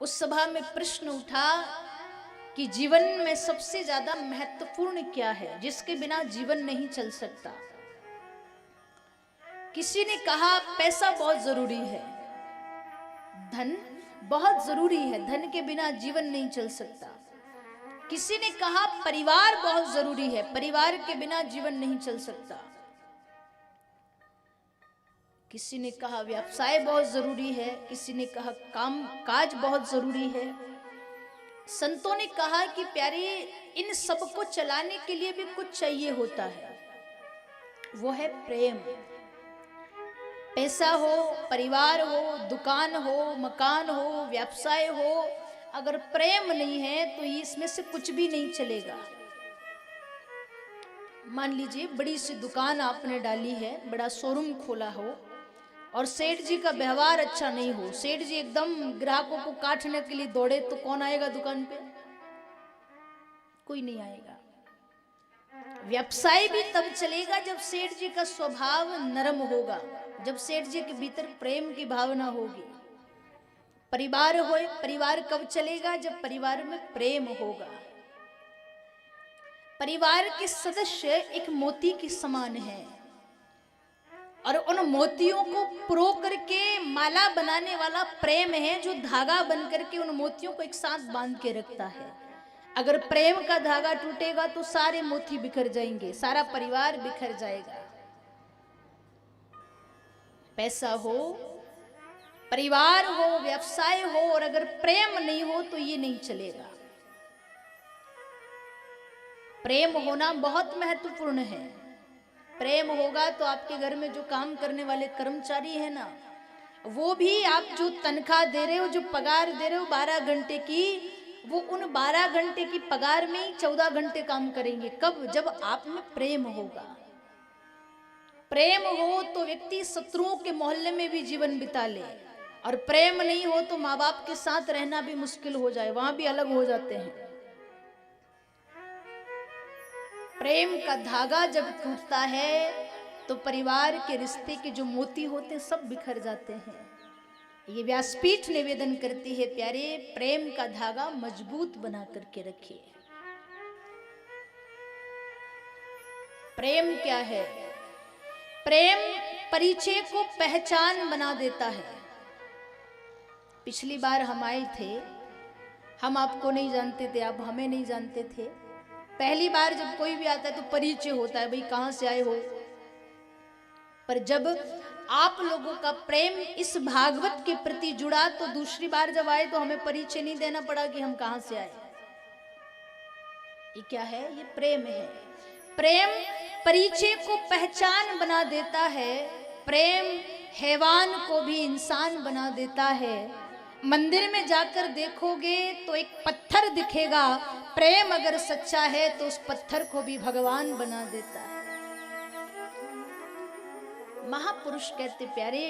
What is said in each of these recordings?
उस सभा में प्रश्न उठा कि जीवन में सबसे ज्यादा महत्वपूर्ण क्या है जिसके बिना जीवन नहीं चल सकता। किसी ने कहा पैसा बहुत जरूरी है, धन बहुत जरूरी है, धन के बिना जीवन नहीं चल सकता। किसी ने कहा परिवार बहुत जरूरी है, परिवार के बिना जीवन नहीं चल सकता। किसी ने कहा व्यवसाय बहुत जरूरी है, किसी ने कहा काम काज बहुत जरूरी है। संतों ने कहा कि प्यारे, इन सब को चलाने के लिए भी कुछ चाहिए होता है, वो है प्रेम। पैसा हो, परिवार हो, दुकान हो, मकान हो, व्यवसाय हो, अगर प्रेम नहीं है तो इसमें से कुछ भी नहीं चलेगा। मान लीजिए बड़ी सी दुकान आपने डाली है, बड़ा शोरूम खोला हो और सेठ जी का व्यवहार अच्छा नहीं हो, सेठ जी एकदम ग्राहकों को काटने के लिए दौड़े, तो कौन आएगा दुकान पे? कोई नहीं आएगा। व्यवसाय भी तब चलेगा जब सेठ जी का स्वभाव नरम होगा, जब सेठ जी के भीतर प्रेम की भावना होगी। परिवार हो, परिवार कब चलेगा? जब परिवार में प्रेम होगा। परिवार के सदस्य एक मोती के समान हैं और उन मोतियों को पिरो करके माला बनाने वाला प्रेम है, जो धागा बन करके उन मोतियों को एक साथ बांध के रखता है। अगर प्रेम का धागा टूटेगा तो सारे मोती बिखर जाएंगे, सारा परिवार बिखर जाएगा। पैसा हो, परिवार हो, व्यवसाय हो, और अगर प्रेम नहीं हो तो ये नहीं चलेगा। प्रेम होना बहुत महत्वपूर्ण है। प्रेम होगा तो आपके घर में जो काम करने वाले कर्मचारी है ना, वो भी आप जो तनख्वाह दे रहे हो, जो पगार दे रहे हो 12 घंटे की, वो उन 12 घंटे की पगार में ही 14 घंटे काम करेंगे। कब? जब आप में प्रेम होगा। प्रेम हो तो व्यक्ति शत्रुओं के मोहल्ले में भी जीवन बिता ले, और प्रेम नहीं हो तो माँ बाप के साथ रहना भी मुश्किल हो जाए, वहां भी अलग हो जाते हैं। प्रेम का धागा जब टूटता है तो परिवार के रिश्ते के जो मोती होते हैं सब बिखर जाते हैं। ये व्यासपीठ निवेदन करती है, प्यारे, प्रेम का धागा मजबूत बना करके रखिए। प्रेम क्या है? प्रेम परिचय को पहचान बना देता है। पिछली बार हम आए थे, हम आपको नहीं जानते थे, आप हमें नहीं जानते थे। पहली बार जब कोई भी आता है तो परिचय होता है, भाई कहां से आए हो। पर जब आप लोगों का प्रेम इस भागवत के प्रति जुड़ा तो दूसरी बार जब आए तो हमें परिचय नहीं देना पड़ा कि हम कहां से आए। ये क्या है? ये प्रेम है। प्रेम परिचय को पहचान बना देता है। प्रेम हैवान को भी इंसान बना देता है। मंदिर में जाकर देखोगे तो एक पत्थर दिखेगा, प्रेम अगर सच्चा है तो उस पत्थर को भी भगवान बना देता है। महापुरुष कहते, प्यारे,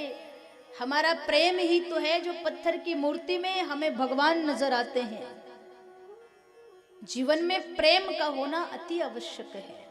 हमारा प्रेम ही तो है जो पत्थर की मूर्ति में हमें भगवान नजर आते हैं। जीवन में प्रेम का होना अति आवश्यक है।